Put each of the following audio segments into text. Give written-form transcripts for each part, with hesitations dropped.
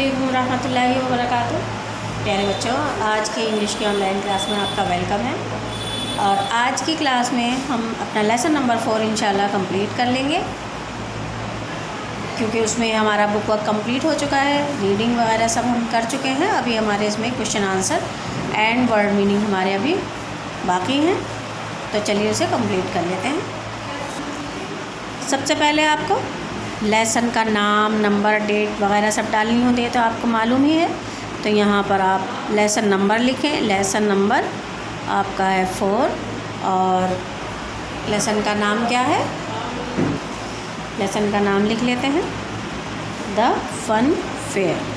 अस्सलामुअलैकुम रहमतुल्लाहि व बरकातुहू। प्यारे बच्चों, आज की इंग्लिश की ऑनलाइन क्लास में आपका वेलकम है। और आज की क्लास में हम अपना लेसन नंबर 4 इंशाल्लाह कंप्लीट कर लेंगे, क्योंकि उसमें हमारा बुक वर्क कंप्लीट हो चुका है। रीडिंग वगैरह सब हम कर चुके हैं। अभी हमारे इसमें question answer and word meaning हमारे अभी बाकी हैं, तो चलिए उसे कंप्लीट कर लेते हैं। सबसे पहले आपको लेसन का नाम, नंबर, डेट वगैरह सब डालनी होती है, तो आपको मालूम ही है। तो यहाँ पर आप लेसन नंबर लिखें। लेसन नंबर आपका है 4 और लेसन का नाम क्या है? लेसन का नाम लिख लेते हैं, द फन फेयर।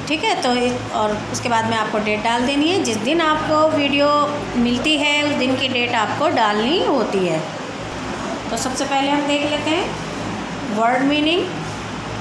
ठीक है, तो और उसके बाद में आपको डेट डाल देनी है। जिस दिन आपको वीडियो मिलती है उस दिन की डेट आपको डालनी होती है। तो सबसे पहले हम देख लेते हैं वर्ड मीनिंग।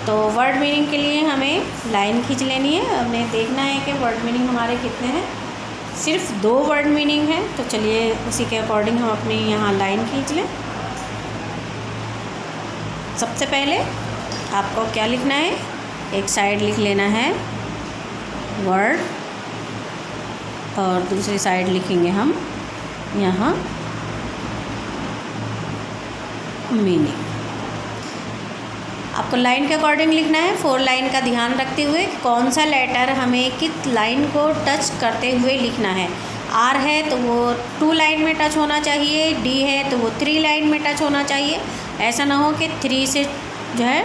तो वर्ड मीनिंग के लिए हमें लाइन खींच लेनी है। हमें देखना है कि वर्ड मीनिंग हमारे कितने हैं। सिर्फ 2 वर्ड मीनिंग है, तो चलिए उसी के अकॉर्डिंग हम अपनी यहाँ लाइन खींच लें। सबसे पहले आपको क्या लिखना है? एक साइड लिख लेना है वर्ड और दूसरी साइड लिखेंगे हम यहाँ मीनिंग। आपको लाइन के अकॉर्डिंग लिखना है। 4 लाइन का ध्यान रखते हुए कौन सा लेटर हमें किस लाइन को टच करते हुए लिखना है। आर है तो वो 2 लाइन में टच होना चाहिए, डी है तो वो 3 लाइन में टच होना चाहिए। ऐसा ना हो कि 3 से जो है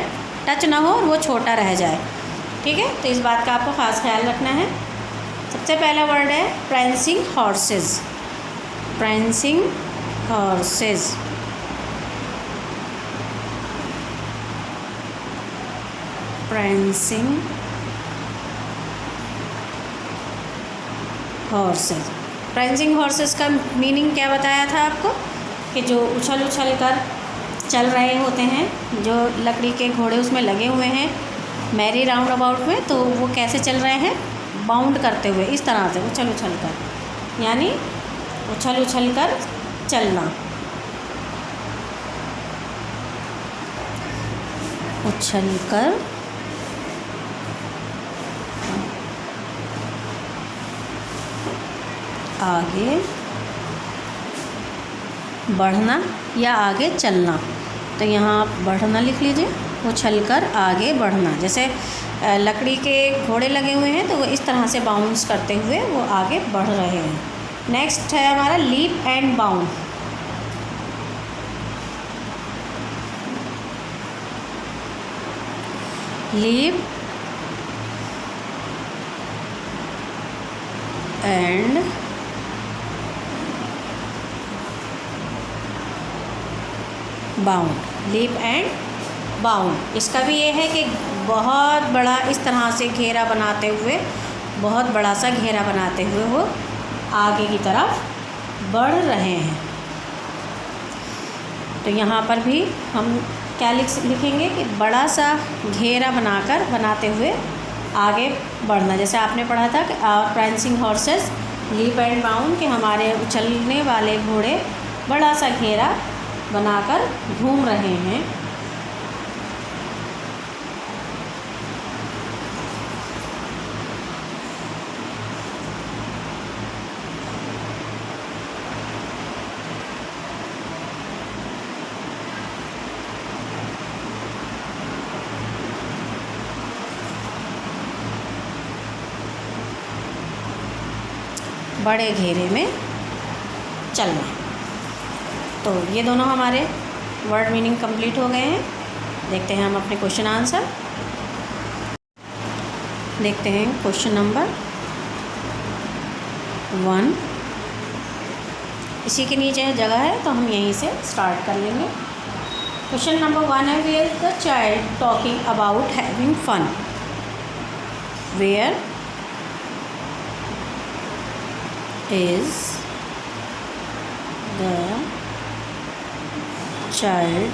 टच ना हो और वो छोटा रह जाए। ठीक है, तो इस बात का आपको ख़ास ख्याल रखना है। सबसे पहला वर्ड है prancing horses. Prancing horses. Prancing horses. Prancing horses का मीनिंग क्या बताया था आपको? कि जो उछल उछल कर चल रहे होते हैं, जो लकड़ी के घोड़े उसमें लगे हुए हैं मैरी राउंड अबाउट में, तो वो कैसे चल रहे हैं? बाउंड करते हुए, इस तरह से उछल उछल कर, यानी उछल उछल कर चलना। उछल कर आगे बढ़ना या आगे चलना। तो यहाँ आप बढ़ना लिख लीजिए, उछलकर आगे बढ़ना। जैसे लकड़ी के घोड़े लगे हुए हैं तो वो इस तरह से बाउंस करते हुए वो आगे बढ़ रहे हैं। नेक्स्ट है हमारा leap and bound. Leap and bound. Leap and bound, इसका भी ये है कि बहुत बड़ा इस तरह से घेरा बनाते हुए, बहुत बड़ा सा घेरा बनाते हुए वो आगे की तरफ बढ़ रहे हैं। तो यहाँ पर भी हम क्या लिखेंगे कि बड़ा सा घेरा बनाते हुए आगे बढ़ना। जैसे आपने पढ़ा था कि prancing horses leap and bound, कि हमारे उछलने वाले घोड़े बड़ा सा घेरा बनाकर घूम रहे हैं। बड़े घेरे में चलना। तो ये दोनों हमारे वर्ड मीनिंग कंप्लीट हो गए हैं। देखते हैं हम अपने क्वेश्चन आंसर। देखते हैं क्वेश्चन नंबर 1। इसी के नीचे जगह है तो हम यहीं से स्टार्ट कर लेंगे। क्वेश्चन नंबर 1 है, where is the child talking about having fun. Where is the child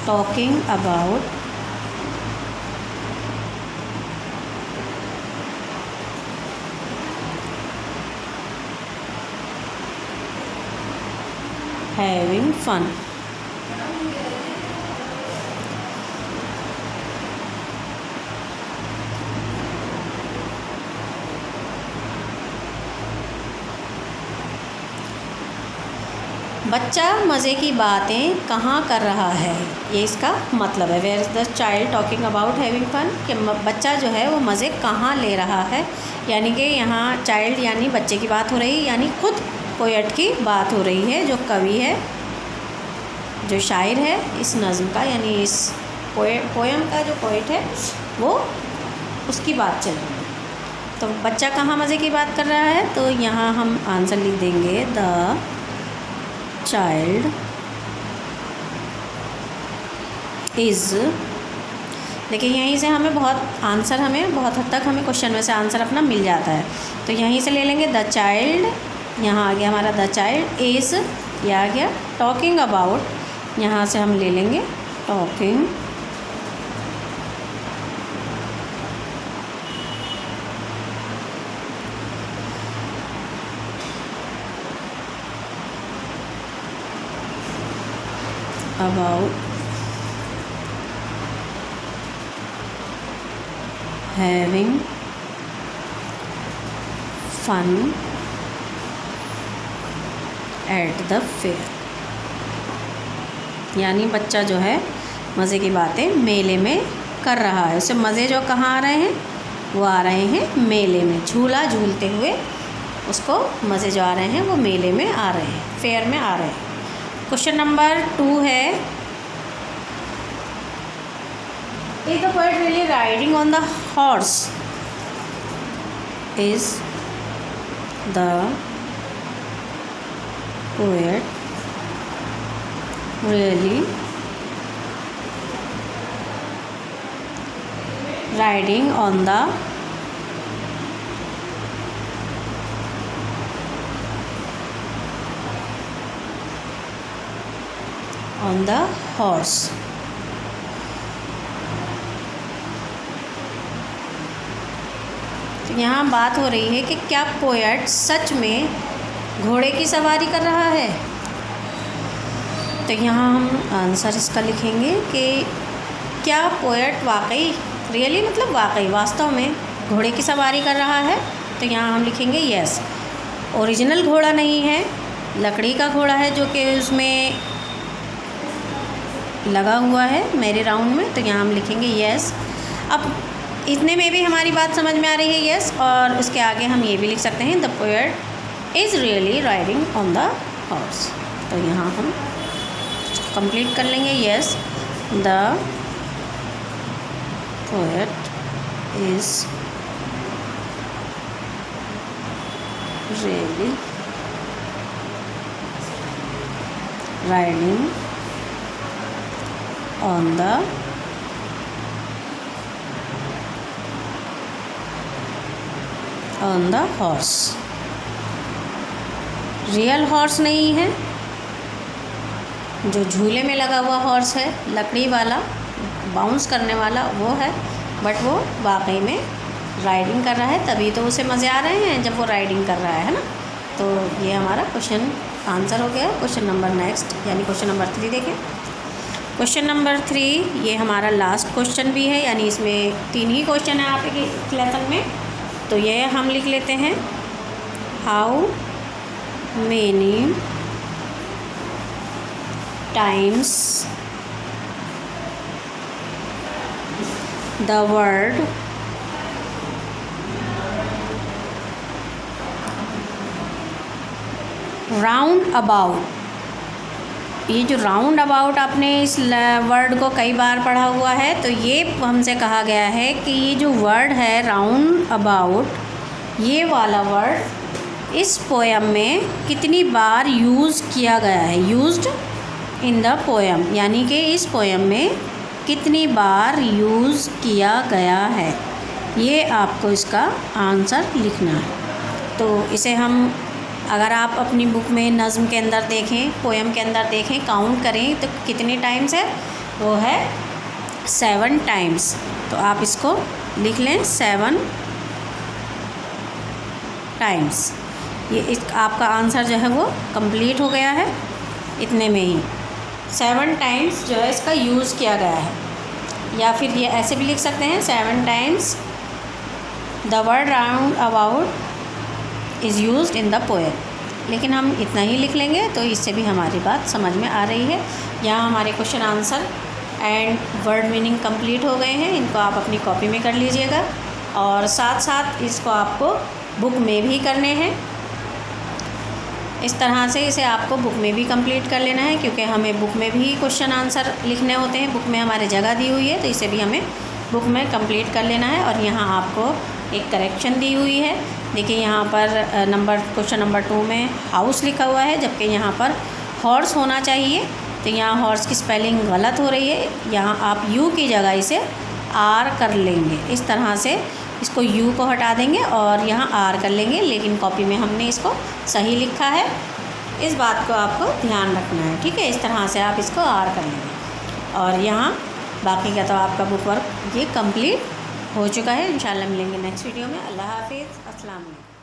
talking about having fun. बच्चा मज़े की बातें कहाँ कर रहा है, ये इसका मतलब है। Where is the child talking about having fun, कि बच्चा जो है वो मज़े कहाँ ले रहा है। यानी कि यहाँ चाइल्ड यानी बच्चे की बात हो रही है, यानी खुद पोएट की बात हो रही है, जो कवि है, जो शायर है इस नज़्म का, यानी इस पोएम का जो पोएट है वो उसकी बात चल रही है। तो बच्चा कहाँ मज़े की बात कर रहा है, तो यहाँ हम आंसर लिख देंगे द चाइल्ड इज़। देखिए यहीं से हमें बहुत हद तक हमें क्वेश्चन में से आंसर अपना मिल जाता है। तो यहीं से ले लेंगे द चाइल्ड, यहाँ आ गया हमारा द चाइल्ड इज़, ये आ गया टॉकिंग अबाउट, यहाँ से हम ले लेंगे talking about having fun at the fair। यानी बच्चा जो है मज़े की बातें मेले में कर रहा है। उसे मज़े जो कहाँ आ रहे हैं, वो आ रहे हैं मेले में, झूला झूलते हुए उसको मज़े जो आ रहे हैं वो मेले में आ रहे हैं, फेयर में आ रहे हैं। क्वेश्चन नंबर 2 है, is the poet really riding on the horse? Is the poet really riding on the horse? तो यहाँ बात हो रही है कि क्या पोएट सच में घोड़े की सवारी कर रहा है। तो यहाँ हम आंसर इसका लिखेंगे कि क्या पोएट वाकई, रियली मतलब वाकई, वास्तव में घोड़े की सवारी कर रहा है। तो यहाँ हम लिखेंगे यस। ओरिजिनल घोड़ा नहीं है, लकड़ी का घोड़ा है जो कि उसमें लगा हुआ है मेरे राउंड में। तो यहाँ हम लिखेंगे यस। अब इतने में भी हमारी बात समझ में आ रही है यस, और उसके आगे हम ये भी लिख सकते हैं the poet is really riding on the horse. तो यहाँ हम कंप्लीट कर लेंगे yes, the poet is really riding on the horse। Real horse नहीं है, जो झूले में लगा हुआ हॉर्स है, लकड़ी वाला, बाउंस करने वाला वो है, बट वो वाकई में राइडिंग कर रहा है, तभी तो उसे मज़े आ रहे हैं जब वो राइडिंग कर रहा है ना। तो ये हमारा क्वेश्चन आंसर हो गया। क्वेश्चन नंबर नेक्स्ट यानी क्वेश्चन नंबर 3 देखें। क्वेश्चन नंबर 3 ये हमारा लास्ट क्वेश्चन भी है, यानी इसमें 3 ही क्वेश्चन है आपके लेसन में। तो ये हम लिख लेते हैं, how many times the word round about. ये जो राउंड अबाउट आपने इस वर्ड को कई बार पढ़ा हुआ है, तो ये हमसे कहा गया है कि ये जो वर्ड है राउंड अबाउट, ये वाला वर्ड इस पोएम में कितनी बार यूज़ किया गया है। यूज्ड इन द पोएम, यानी कि इस पोएम में कितनी बार यूज़ किया गया है, ये आपको इसका आंसर लिखना है। तो इसे हम, अगर आप अपनी बुक में नज़्म के अंदर देखें, पोएम के अंदर देखें, काउंट करें तो कितने टाइम्स है, वो है 7 टाइम्स। तो आप इसको लिख लें 7 टाइम्स। ये आपका आंसर जो है वो कंप्लीट हो गया है। इतने में ही 7 टाइम्स जो है इसका यूज़ किया गया है। या फिर ये ऐसे भी लिख सकते हैं 7 times the word round about is used in the poem. लेकिन हम इतना ही लिख लेंगे तो इससे भी हमारी बात समझ में आ रही है। यहाँ हमारे question answer and word meaning complete हो गए हैं। इनको आप अपनी कॉपी में कर लीजिएगा और साथ साथ इसको आपको बुक में भी करने हैं। इस तरह से इसे आपको बुक में भी कंप्लीट कर लेना है, क्योंकि हमें बुक में भी क्वेश्चन आंसर लिखने होते हैं। बुक में हमारे जगह दी हुई है तो इसे भी हमें बुक में कंप्लीट कर लेना है। और यहाँ आपको एक करेक्शन दी हुई है। देखिए यहाँ पर क्वेश्चन नंबर 2 में हाउस लिखा हुआ है, जबकि यहाँ पर हॉर्स होना चाहिए। तो यहाँ हॉर्स की स्पेलिंग गलत हो रही है। यहाँ आप यू की जगह इसे आर कर लेंगे। इस तरह से इसको यू को हटा देंगे और यहाँ आर कर लेंगे, लेकिन कॉपी में हमने इसको सही लिखा है। इस बात को आपको ध्यान रखना है, ठीक है। इस तरह से आप इसको आर कर लेंगे और यहाँ बाकी का तो आपका बुक वर्क ये कंप्लीट हो चुका है। इंशाल्लाह मिलेंगे नेक्स्ट वीडियो में। अल्लाह हाफिज़, अस्सलाम वालेकुम।